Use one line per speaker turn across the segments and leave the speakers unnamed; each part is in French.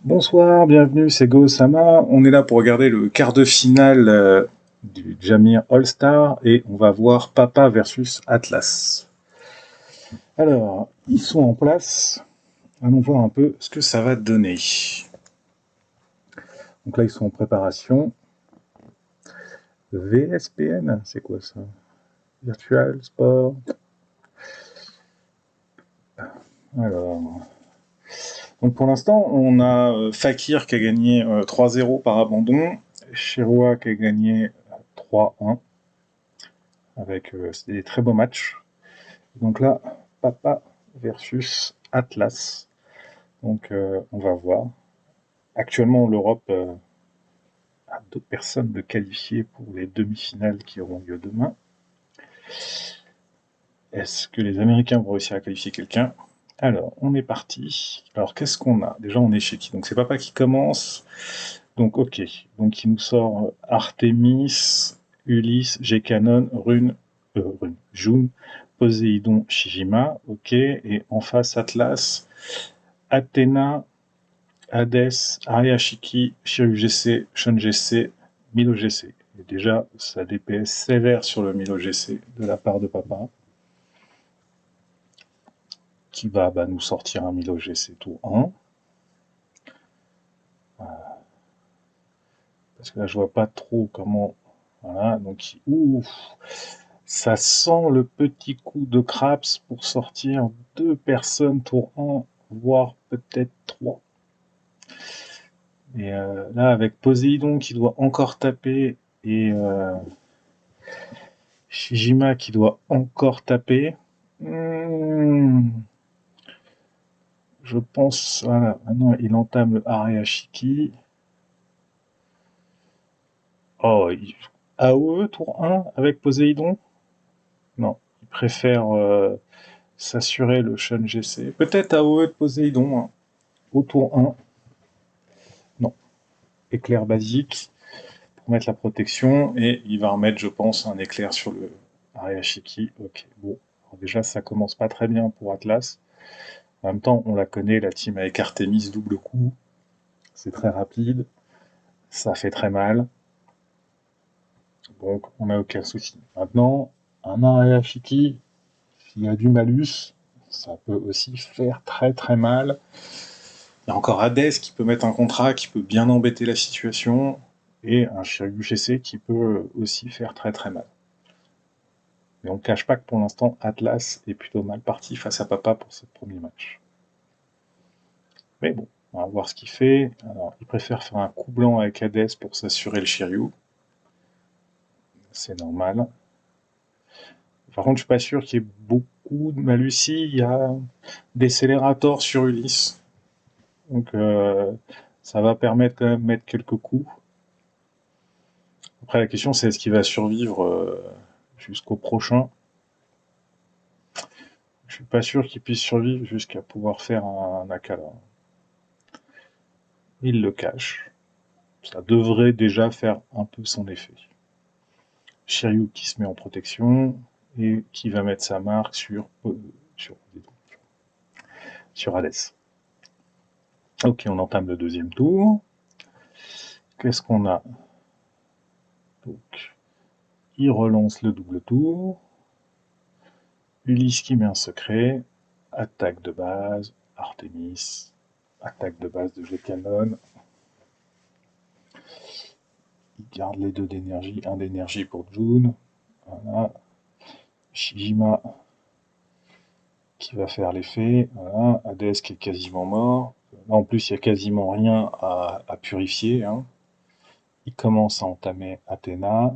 Bonsoir, bienvenue, c'est Go-sama. On est là pour regarder le quart de finale du Jamir All-Star et on va voir Papa versus Atlas. Alors, ils sont en place. Allons voir un peu ce que ça va donner. Donc là, ils sont en préparation. VSPN, c'est quoi ça? Virtual Sport. Alors, donc pour l'instant, on a Fakir qui a gagné 3-0 par abandon, Shiroa qui a gagné 3-1 avec c'était des très beaux matchs. Donc là, Papa versus Atlas. Donc on va voir. Actuellement, l'Europe a 2 personnes de qualifiées pour les demi-finales qui auront lieu demain. Est-ce que les Américains vont réussir à qualifier quelqu'un? Alors, on est parti. Alors, qu'est-ce qu'on a? Déjà, on est chez qui? Donc, c'est Papa qui commence. Donc, ok. Donc, il nous sort Artemis, Ulysse, G-Canon, Rune, June, Poséidon, Shijima. Ok. Et en face, Atlas, Athéna, Hadès, Aria Shiki, Shiryu GC, Shun GC, Milo GC. Et déjà, ça DPS sévère sur le Milo GC de la part de Papa, qui va nous sortir un Milo GC tour 1. Parce que là, je vois pas trop comment. Voilà, donc, ouf, ça sent le petit coup de craps pour sortir 2 personnes tour 1, voire peut-être 3. Et là, avec Poséidon qui doit encore taper et Shijima qui doit encore taper. Je pense, voilà, maintenant il entame le Areashiki. Oh, AOE tour 1 avec Poséidon? Non, il préfère s'assurer le Shun GC. Peut-être AOE de Poséidon hein, au tour 1. Non, éclair basique pour mettre la protection et il va remettre, je pense, un éclair sur le Areashiki. Ok, bon, alors déjà ça commence pas très bien pour Atlas. En même temps, on la connaît, la team avec Artemis double coup. C'est très rapide, ça fait très mal. Donc, on n'a aucun souci. Maintenant, un Areashiki, s'il y a du malus, ça peut aussi faire très très mal. Il y a encore Hades qui peut mettre un contrat, qui peut bien embêter la situation, et un Shiryu GC qui peut aussi faire très très mal. Mais on ne cache pas que pour l'instant, Atlas est plutôt mal parti face à Papa pour ce premier match. Mais bon, on va voir ce qu'il fait. Alors, il préfère faire un coup blanc avec Hades pour s'assurer le Shiryu. C'est normal. Par contre, je suis pas sûr qu'il y ait beaucoup de malus. Il y a décélérateur sur Ulysse. Donc, ça va permettre quand même de mettre quelques coups. Après, la question, c'est est-ce qu'il va survivre jusqu'au prochain. Je suis pas sûr qu'il puisse survivre jusqu'à pouvoir faire un Akala. Il le cache. Ça devrait déjà faire un peu son effet. Shiryu qui se met en protection et qui va mettre sa marque sur, sur Hades. Ok, on entame le deuxième tour. Qu'est-ce qu'on a? Donc, il relance le double tour. Ulysse qui met un secret. Attaque de base. Artemis. Attaque de base de G-Canon. Il garde les 2 d'énergie. 1 d'énergie pour June. Voilà. Shijima qui va faire l'effet. Voilà. Hades qui est quasiment mort. Là, en plus, il n'y a quasiment rien à purifier. Hein. Il commence à entamer Athéna.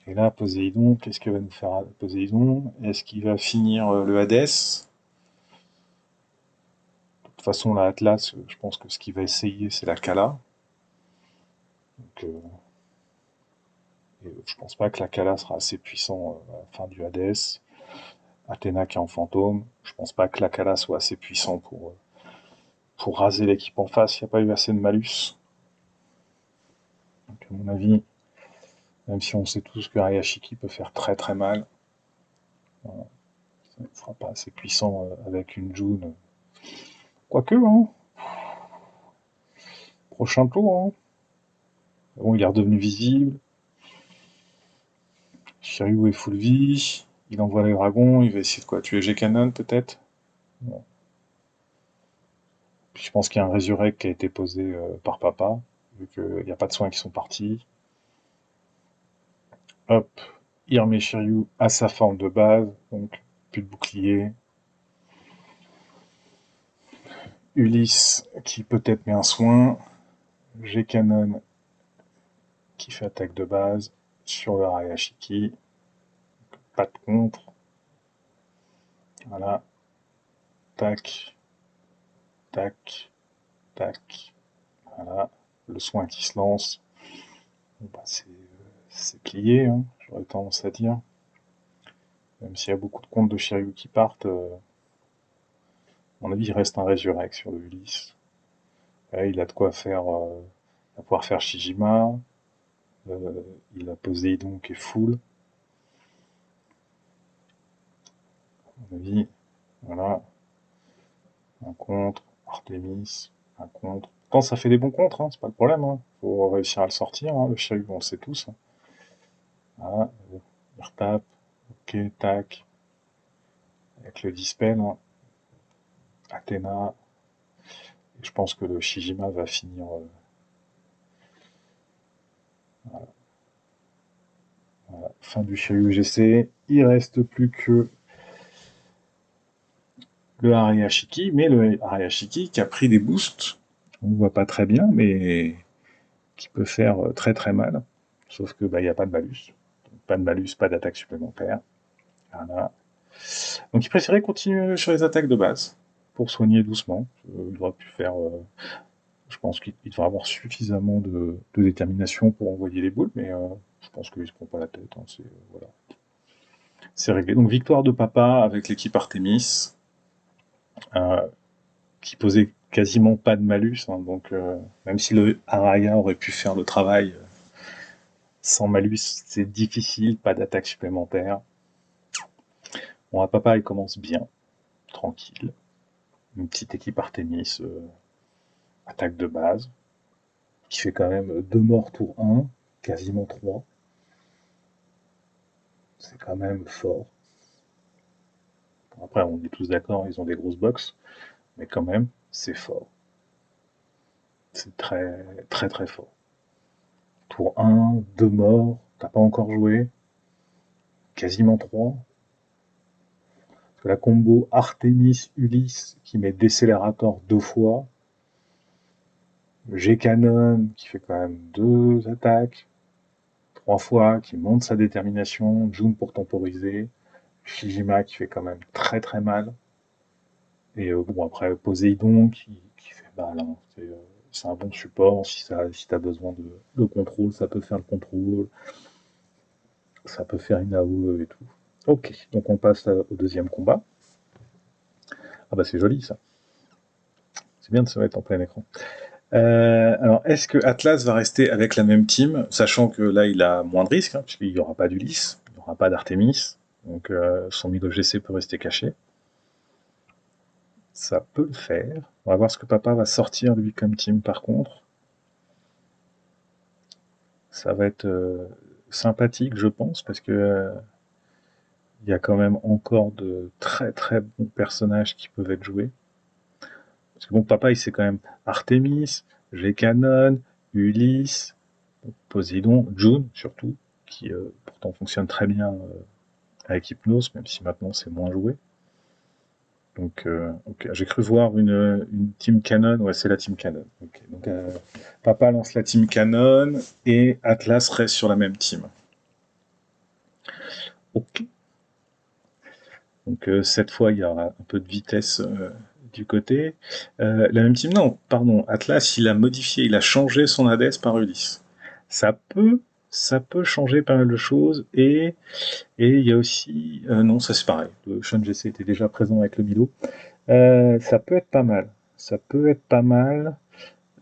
Et là, Poséidon, qu'est-ce que va nous faire Poséidon? Est-ce qu'il va finir le Hadès? De toute façon, la Atlas, je pense que ce qu'il va essayer, c'est la Kala. Donc, je pense pas que la Kala sera assez puissant à la fin du Hadès. Athéna qui est en fantôme, je pense pas que la Kala soit assez puissant pour raser l'équipe en face. Il n'y a pas eu assez de malus. Donc, à mon avis, même si on sait tous que Hayashiki peut faire très très mal, voilà, ça ne sera pas assez puissant avec une June Quoique, hein. Prochain tour, hein. Bon, il est redevenu visible. Shiryu est full vie. Il envoie les dragons. Il va essayer de quoi? Tuer G-Canon, peut-être? Bon. Puis je pense qu'il y a un Resurrect qui a été posé par papa, vu qu'il n'y a pas de soins qui sont partis. Hop, il remet Shiryu à sa forme de base, donc plus de bouclier. Ulysse qui peut-être met un soin. G-Canon qui fait attaque de base sur le Hayashiki. Pas de contre. Voilà. Tac, tac, tac. Voilà. Le soin qui se lance. Bon, bah, c'est plié, hein, j'aurais tendance à dire. Même s'il y a beaucoup de comptes de Shiryu qui partent, à mon avis, il reste un Resurrect sur le Ulysse. Là, il a de quoi faire, il va pouvoir faire Shijima. Il a Poséidon qui est full. À mon avis, voilà. Un contre, Artemis, un contre. Pourtant, ça fait des bons contres, hein, c'est pas le problème. Hein. Faut réussir à le sortir, hein, le Shiryu, on le sait tous. Hein. Voilà, il retape. Ok, tac. Avec le dispel, hein. Athéna. Et je pense que le Shijima va finir. Voilà, voilà. Fin du Shiryu GC. Il reste plus que le Hariyashiki, mais le Hariyashiki qui a pris des boosts. On ne voit pas très bien, mais qui peut faire très très mal. Sauf que bah, y a pas de malus. Donc, pas de malus, pas d'attaque supplémentaire. Voilà. Donc il préférait continuer sur les attaques de base pour soigner doucement. Il aurait pu faire. Je pense qu'il devrait avoir suffisamment de détermination pour envoyer les boules, mais je pense qu'il se prend pas la tête. Hein, voilà. C'est réglé. Donc victoire de papa avec l'équipe Artemis, euh, qui posait quasiment pas de malus. Hein, donc même si le Araya aurait pu faire le travail sans malus, c'est difficile, pas d'attaque supplémentaire. Bon, à papa, il commence bien, tranquille. Une petite équipe Artemis, attaque de base, qui fait quand même 2 morts tour 1, quasiment 3. C'est quand même fort. Bon, après, on est tous d'accord, ils ont des grosses box, mais quand même, c'est fort. C'est très, très, très fort. Tour 1, 2 morts, t'as pas encore joué, quasiment 3. Parce que la combo Artemis-Ulysse qui met décélérateur 2 fois, G-Canon qui fait quand même 2 attaques, 3 fois, qui monte sa détermination, June pour temporiser, Shijima qui fait quand même très très mal, et bon après Poséidon qui fait mal, hein. C'est un bon support, si t'as besoin de contrôle, ça peut faire le contrôle, ça peut faire une AOE et tout. Ok, donc on passe au deuxième combat. Ah bah c'est joli ça, c'est bien de se mettre en plein écran. Alors, est-ce que Atlas va rester avec la même team, sachant que là, il a moins de risques, hein, puisqu'il n'y aura pas d'Ulysse, il n'y aura pas d'Artemis, donc son mid GC peut rester caché. Ça peut le faire. On va voir ce que papa va sortir, lui, comme team, par contre. Ça va être sympathique, je pense, parce que il y a quand même encore de très très bons personnages qui peuvent être joués. Parce que bon, papa, il sait quand même Artemis, G-Canon, Ulysse, Poséidon, June surtout, qui pourtant fonctionne très bien avec Hypnose, même si maintenant c'est moins joué. Donc, okay. J'ai cru voir une team Canon, ouais, c'est la team Canon. Okay. Donc, papa lance la team Canon et Atlas reste sur la même team. Ok. Donc, cette fois, il y aura un peu de vitesse du côté. La même team, non, pardon. Atlas, il a modifié, il a changé son Hades par Ulysse. Ça peut changer pas mal de choses. Et il y a aussi... non, ça c'est pareil. Le Sean GC était déjà présent avec le Milo. Ça peut être pas mal. Ça peut être pas mal.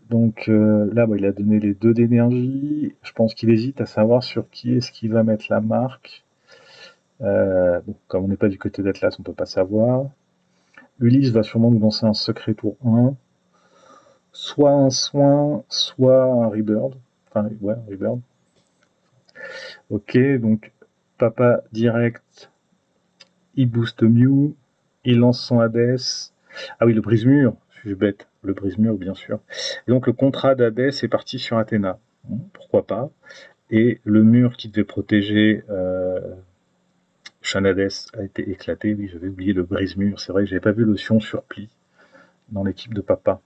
Donc là, il a donné les 2 d'énergie. Je pense qu'il hésite à savoir sur qui est-ce qu'il va mettre la marque. Bon, comme on n'est pas du côté d'Atlas, on peut pas savoir. Ulysse va sûrement nous lancer un secret tour 1. Soit un soin, soit un rebirth. Enfin, ouais, un rebirth. Ok, donc papa direct, il booste Mew, il lance son Hades. Ah oui, le brise-mur, je suis bête, le brise-mur, bien sûr. Et donc le contrat d'Hadès est parti sur Athéna. Bon, pourquoi pas. Et le mur qui devait protéger Shanades a été éclaté. Oui, j'avais oublié le brise-mur. C'est vrai que j'avais pas vu le Sion sur pli dans l'équipe de papa.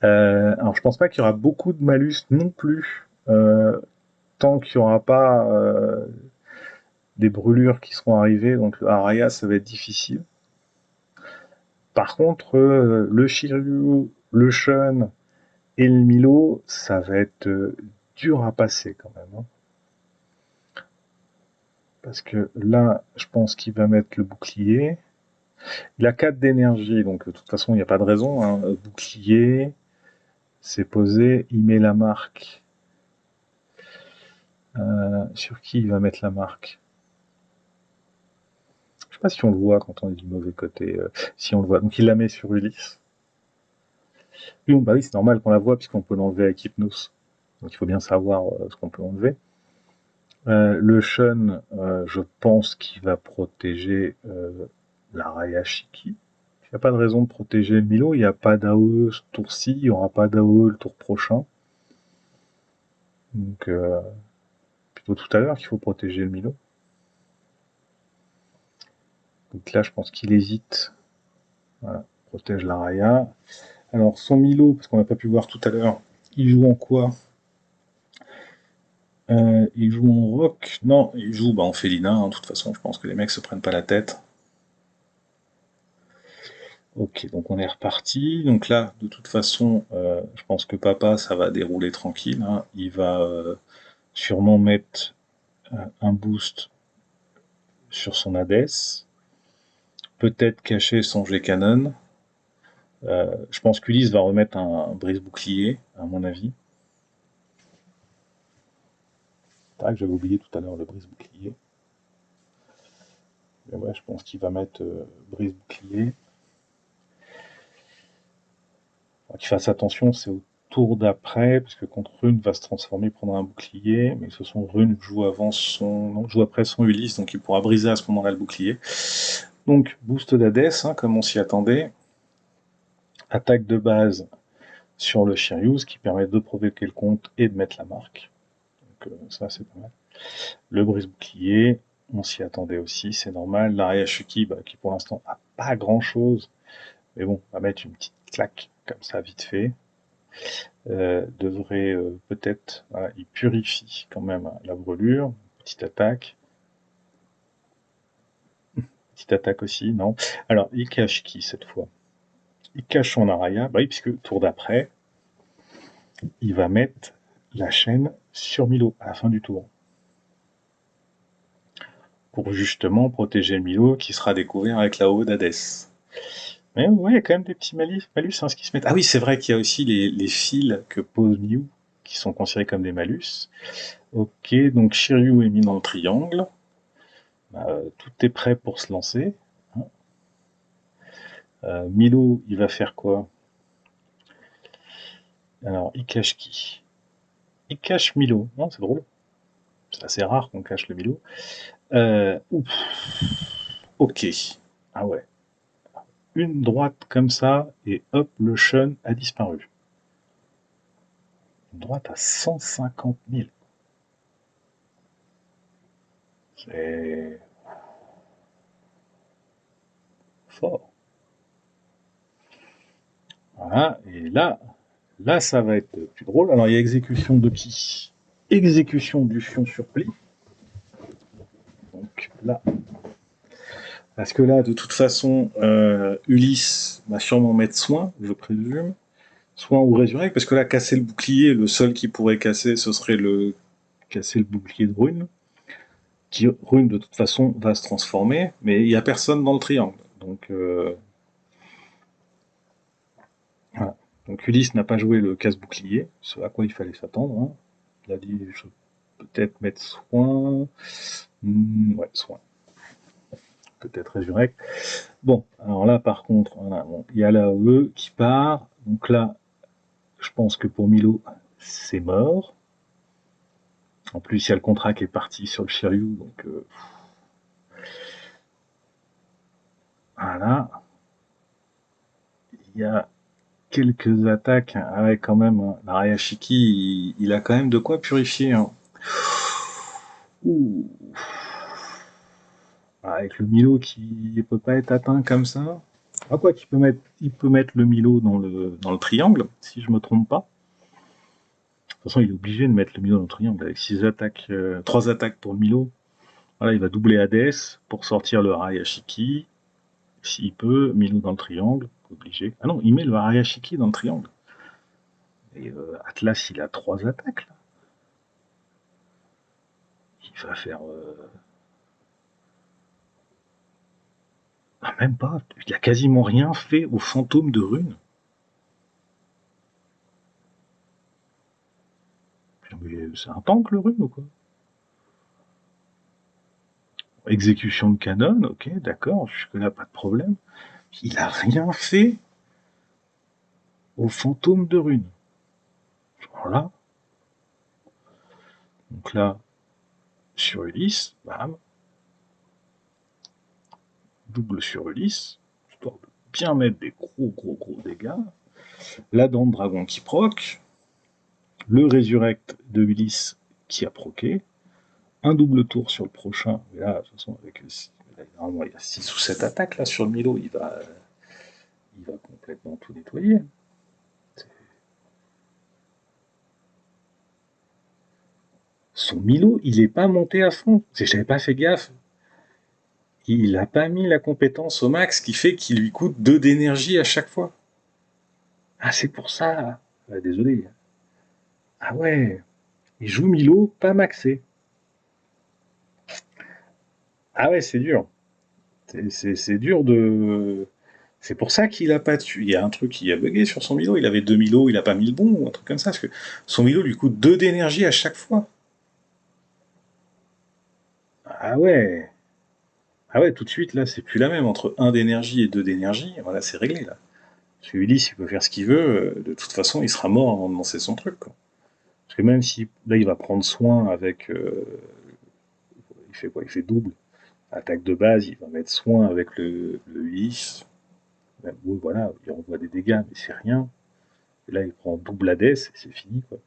Alors je pense pas qu'il y aura beaucoup de malus non plus. Tant qu'il n'y aura pas des brûlures qui seront arrivées, donc Araya, ça va être difficile. Par contre, le Shiryu, le Shun et le Milo, ça va être dur à passer quand même. Hein. Parce que là, je pense qu'il va mettre le bouclier. Il a 4 d'énergie, donc de toute façon, il n'y a pas de raison. Hein. Bouclier, c'est posé, il met la marque. Sur qui il va mettre la marque? Je sais pas si on le voit quand on est du mauvais côté. Si on le voit. Donc il la met sur Ulysse. Oui, bah oui, c'est normal qu'on la voit puisqu'on peut l'enlever avec Hypnos. Donc il faut bien savoir ce qu'on peut enlever. Le Shun, je pense qu'il va protéger la Rayashiki. Il n'y a pas de raison de protéger le Milo. Il n'y a pas d'AOE ce tour-ci. Il n'y aura pas d'AOE le tour prochain. Donc plutôt tout à l'heure qu'il faut protéger le Milo. Donc là, je pense qu'il hésite. Voilà, protège la Raya. Alors son Milo, parce qu'on n'a pas pu voir tout à l'heure, il joue en quoi? Il joue en rock? Non, il joue en félina. Hein. De toute façon, je pense que les mecs se prennent pas la tête. Ok, donc on est reparti. Donc là, de toute façon, je pense que papa, ça va dérouler tranquille. Hein. Il va sûrement mettre un boost sur son Hades. Peut-être cacher son G-Canon. Je pense qu'Ulysse va remettre un brise-bouclier, à mon avis. C'est vrai que j'avais oublié tout à l'heure le brise-bouclier. Mais ouais, je pense qu'il va mettre brise-bouclier. Qu'il fasse attention, c'est au tour d'après, parce que contre Rune va se transformer, prendre un bouclier, mais de toute façon Rune joue avant son. Non, joue après son Ulysse, donc il pourra briser à ce moment-là le bouclier. Donc boost d'Hadès, hein, comme on s'y attendait. Attaque de base sur le Shiryu, ce qui permet de provoquer le compte et de mettre la marque. Donc ça c'est pas mal. Le brise-bouclier, on s'y attendait aussi, c'est normal. La Rayashuki, qui pour l'instant a pas grand chose, mais bon, on va mettre une petite claque comme ça vite fait. Devrait peut-être, voilà, il purifie quand même la brûlure. Petite attaque aussi, non. Alors il cache qui cette fois? Il cache son Araya, bah oui, puisque tour d'après il va mettre la chaîne sur Milo à la fin du tour pour justement protéger Milo qui sera découvert avec la haut d'Hadès. Mais ouais, il y a quand même des petits malus hein, ce qui se mettent. Ah oui, c'est vrai qu'il y a aussi les fils que pose Mew qui sont considérés comme des malus. Ok, donc Shiryu est mis dans le triangle. Tout est prêt pour se lancer. Milo, il va faire quoi? Alors, il cache qui? Il cache Milo. Non, c'est drôle. C'est assez rare qu'on cache le Milo. Ok. Ah ouais. Une droite comme ça, et hop, le Shun a disparu. Une droite à 150 000. C'est fort. Voilà, et là, ça va être plus drôle. Alors, il y a exécution de qui? Exécution du fion sur pli. Donc là, parce que là, de toute façon, Ulysse va sûrement mettre soin, je présume. Soin ou résurrect, parce que là, casser le bouclier, le seul qui pourrait casser, ce serait casser le bouclier de Rune. Qui, Rune, de toute façon, va se transformer, mais il n'y a personne dans le triangle. Donc, voilà. Donc Ulysse n'a pas joué le casse-bouclier, ce à quoi il fallait s'attendre. Hein. Il a dit, je peut-être mettre soin. Ouais, soin. Peut-être résurrect. Bon, alors là, par contre, voilà, bon, il y a l'AOE qui part. Donc là, je pense que pour Milo, c'est mort. En plus, il y a le contrat qui est parti sur le Shiryu, donc voilà. Il y a quelques attaques avec quand même l'Arayashiki, il a quand même de quoi purifier. Hein. Ouh. Avec le Milo qui ne peut pas être atteint comme ça. Ah quoi qu'il il peut mettre le Milo dans le triangle, si je me trompe pas. De toute façon, il est obligé de mettre le Milo dans le triangle avec 6 attaques, 3 attaques pour le Milo. Voilà, il va doubler Hades pour sortir le Arayashiki. S'il peut, Milo dans le triangle, obligé. Ah non, il met le Arayashiki dans le triangle. Et Atlas, il a 3 attaques là. Il va faire. Ah, même pas. Il a quasiment rien fait au fantôme de rune. C'est un tank le rune ou quoi? Exécution de canon, ok, d'accord, jusque-là pas de problème. Il a rien fait au fantôme de rune. Voilà. Donc là, sur Ulysse, bam. Double sur Ulysse, histoire de bien mettre des gros dégâts. La dent de dragon qui proc. Le résurrect de Ulysse qui a proqué. Un double tour sur le prochain. Et là, de toute façon, avec normalement, il y a 6 ou 7 attaques là sur le Milo, il va complètement tout nettoyer. Son Milo, il est pas monté à fond. J'avais pas fait gaffe. Il a pas mis la compétence au max, qui fait qu'il lui coûte 2 d'énergie à chaque fois. Ah, c'est pour ça. Ah, désolé. Ah ouais. Il joue Milo pas maxé. Ah ouais, c'est dur. C'est dur de. C'est pour ça qu'il a pas tué. Il y a un truc qui a bugué sur son Milo. Il avait 2 Milo, il a pas mis le bon, ou un truc comme ça. Parce que son Milo lui coûte 2 d'énergie à chaque fois. Ah ouais. Ah ouais, tout de suite, là, c'est plus la même. Entre 1 d'énergie et 2 d'énergie, voilà, c'est réglé, là. Parce que Ulysse, il peut faire ce qu'il veut. De toute façon, il sera mort avant de lancer son truc, quoi. Parce que même si, là, il va prendre soin avec... il fait quoi? Il fait double. Attaque de base, il va mettre soin avec le Ulysse. Même, oui, voilà, il envoie des dégâts, mais c'est rien. Et là, il prend double Hades et c'est fini, quoi.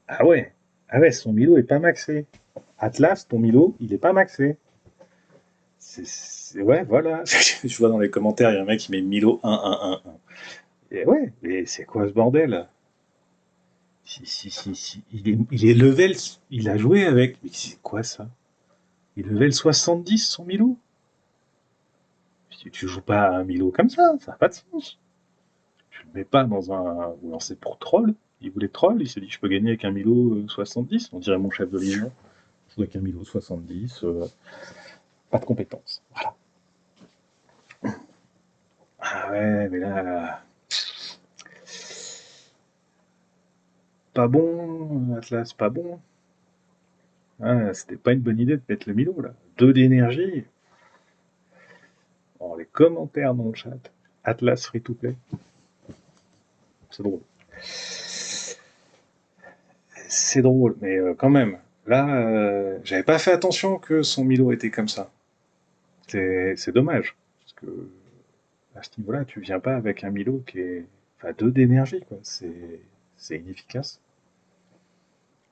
Ah ouais, ah ouais, son Milo est pas maxé. Atlas, ton Milo, il est pas maxé. Ouais, voilà. Je vois dans les commentaires, il y a un mec qui met Milo 1-1-1-1. Et ouais, mais c'est quoi ce bordel? Si. Il est level. Il a joué avec. Mais c'est quoi ça? Il est level 70 son Milo? Tu joues pas à un Milo comme ça n'a pas de sens. Tu le mets pas dans un. Ou alors c'est pour troll. Il voulait troll, il s'est dit je peux gagner avec un Milo 70. On dirait mon chef de légion. Je joue avec un Milo 70. Pas de compétences. Voilà. Ah ouais, mais là. Pas bon, Atlas, pas bon. Ah, c'était pas une bonne idée de mettre le Milo là. 2 d'énergie. Oh, les commentaires dans le chat. Atlas free to play. C'est drôle. C'est drôle, mais quand même. Là, j'avais pas fait attention que son Milo était comme ça. C'est dommage. Parce que à ce niveau-là, tu viens pas avec un Milo qui est. Enfin, 2 d'énergie, quoi. C'est inefficace.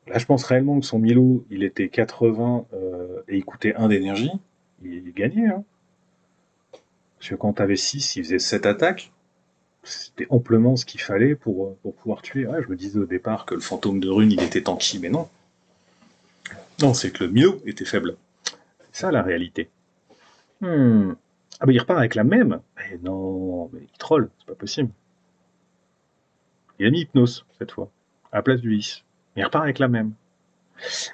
Là, je pense réellement que son Milo, il était 80 et il coûtait 1 d'énergie. Il gagnait, hein. Parce que quand t'avais 6, il faisait 7 attaques. C'était amplement ce qu'il fallait pour pouvoir tuer. Ouais, je me disais au départ que le fantôme de rune, il était tanky, mais non. Non, c'est que le Milo était faible. C'est ça la réalité. Ah bah il repart avec la même. Mais non, mais il troll, c'est pas possible. Il a mis Hypnose cette fois, à la place du Lys. Il repart avec la même.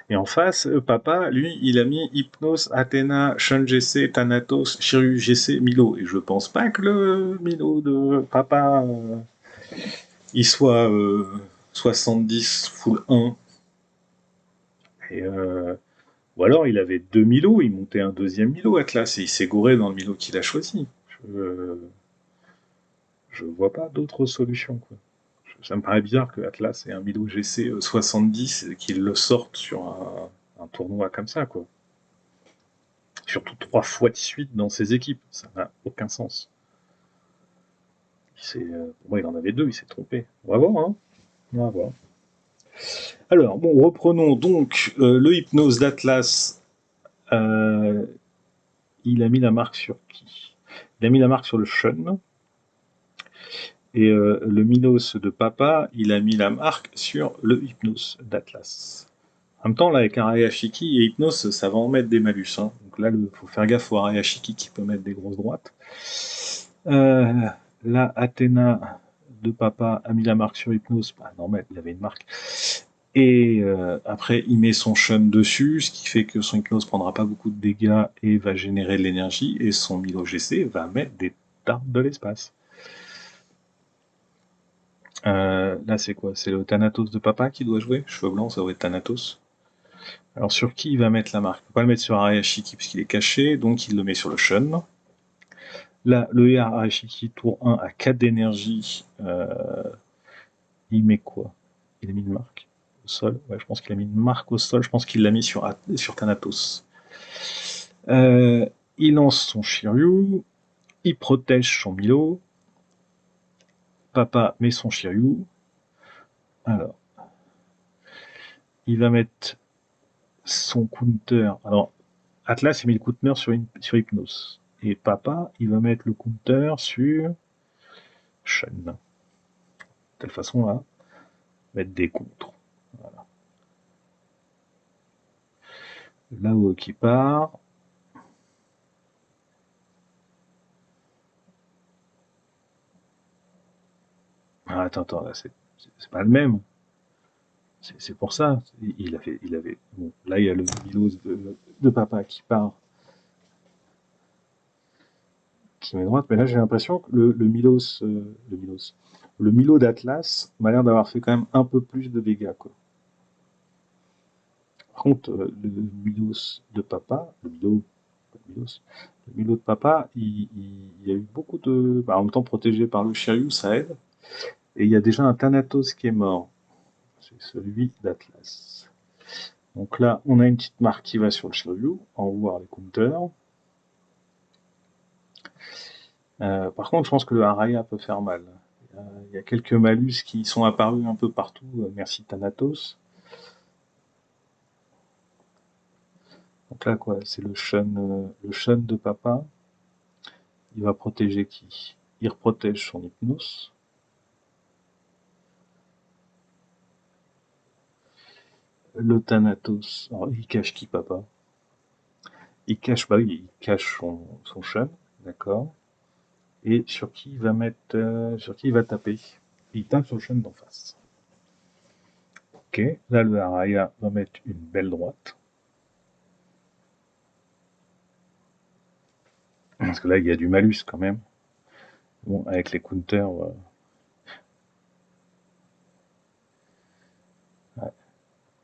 Et en face, papa, lui, il a mis Hypnose, Athéna, Shun GC, Thanatos, Shiryu GC, Milo. Et je pense pas que le Milo de papa, il soit 70 full 1. Et Ou alors il avait deux Milo, il montait un deuxième Milo Atlas et il s'est gouré dans le Milo qu'il a choisi. Je vois pas d'autre solution, quoi. Ça me paraît bizarre que Atlas ait un Milo GC 70 et qu'il le sorte sur un tournoi comme ça, quoi. Surtout 3 fois de suite dans ses équipes, ça n'a aucun sens. Pour moi, il en avait deux, il s'est trompé. On va voir, hein. On va voir. Alors, bon, reprenons donc le Hypnose d'Atlas. Euh, il a mis la marque sur qui? Il a mis la marque sur le Shun. Et le Minos de Papa, il a mis la marque sur le Hypnose d'Atlas. En même temps, là, avec un Arayashiki et Hypnose, ça va en mettre des malus. Hein. Donc là, il faut faire gaffe au Arayashiki qui peut mettre des grosses droites. Là, Athéna de Papa a mis la marque sur Hypnose. Bah, normal, il avait une marque. Et après, il met son Shun dessus, ce qui fait que son Hypnose prendra pas beaucoup de dégâts et va générer de l'énergie. Et son Milo GC va mettre des tartes de l'espace. Là, c'est quoi? C'est le Thanatos de Papa qui doit jouer? Cheveux blancs, ça doit être Thanatos. Alors, sur qui il va mettre la marque? Il ne peut pas le mettre sur Arayashiki parce qu'il est caché, donc il le met sur le Shun. Là, le Arayashiki tour 1 à 4 d'énergie. Il met quoi? Il a mis une marque au sol? Ouais, je pense qu'il a mis une marque au sol. Je pense qu'il l'a mis sur Thanatos. Il lance son Shiryu. Il protège son Milo. Papa met son Shiryu. Alors, il va mettre son counter. Alors, Atlas, il met le counter sur Hypnose. Et Papa, il va mettre le counter sur Shun. De telle façon à mettre des contres. Voilà. Là-haut qui part. Ah, attends, là, c'est pas le même. C'est pour ça. Il avait. Bon, là, il y a le Milos de Papa qui part, qui met droite. Mais là, j'ai l'impression que le Milo d'Atlas m'a l'air d'avoir fait quand même un peu plus de dégâts, quoi. Par contre, le Milos de Papa, le Milo de Papa, il y a eu beaucoup de. Bah, en même temps, protégé par le Shiryu, ça aide. Et il y a déjà un Thanatos qui est mort. C'est celui d'Atlas. Donc là, on a une petite marque qui va sur le Shiryu, en voir les counters. Par contre, je pense que le Haraya peut faire mal. Il y a quelques malus qui sont apparus un peu partout. Merci Thanatos. Donc là, quoi, c'est le Shun de Papa. Il va protéger qui? Il protège son Hypnos. Le Thanatos. Alors, il cache qui, Papa? Il cache, bah oui, il cache son Shun, d'accord. Et sur qui il va mettre, sur qui il va taper? Il tape sur le Shun d'en face. Ok, là le Haraya va mettre une belle droite. Parce que là, il y a du malus quand même. Bon, avec les counters. Ouais.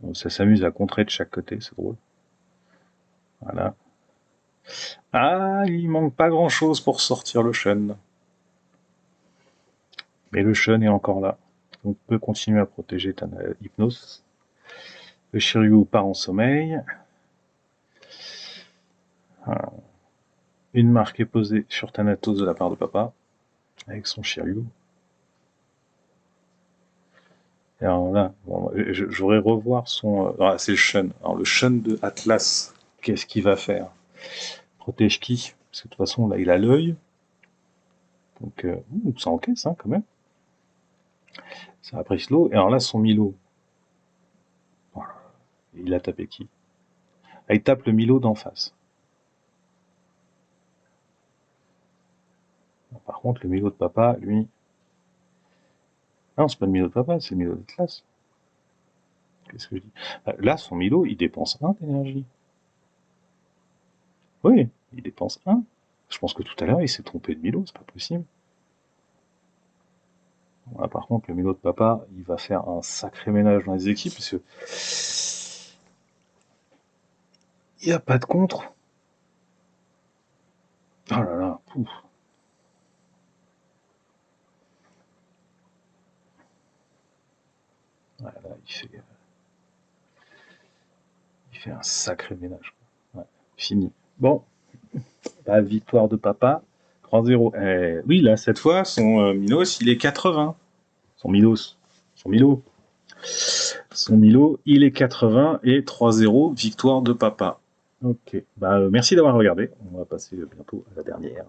Bon, ça s'amuse à contrer de chaque côté, c'est drôle. Voilà. Ah, il manque pas grand chose pour sortir le Shun. Mais le Shun est encore là. Donc on peut continuer à protéger ta Hypnos. Le Shiryu part en sommeil. Voilà. Une marque est posée sur Thanatos de la part de Papa, avec son Shiryu. Et alors là, bon, je voudrais revoir son. Ah, c'est le Shun. Alors le Shun de Atlas, qu'est-ce qu'il va faire? Protège qui? Parce que de toute façon, là, il a l'œil. Donc, ça encaisse, hein, quand même. Ça a pris slow. Et alors là, son Milo. Voilà. Il a tapé qui? Ah, il tape le Milo d'en face. Par contre, le Milo de Papa, lui. Ah non, c'est pas le Milo de Papa, c'est le Milo de classe. Qu'est-ce que je dis? Là, son Milo, il dépense 1 d'énergie. Oui, il dépense 1. Je pense que tout à l'heure, il s'est trompé de Milo, c'est pas possible. Voilà, par contre, le Milo de Papa, il va faire un sacré ménage dans les équipes, parce que Il n'y a pas de contre. Oh là là, pouf. Ouais, là, il fait un sacré ménage. Ouais, fini. Bon, la victoire de papa. 3-0. Oui, là, cette fois, son Milos, il est 80. Son Milos. Son Milo. Son Milo, il est 80 et 3-0, victoire de papa. Ok. Bah, merci d'avoir regardé. On va passer bientôt à la dernière.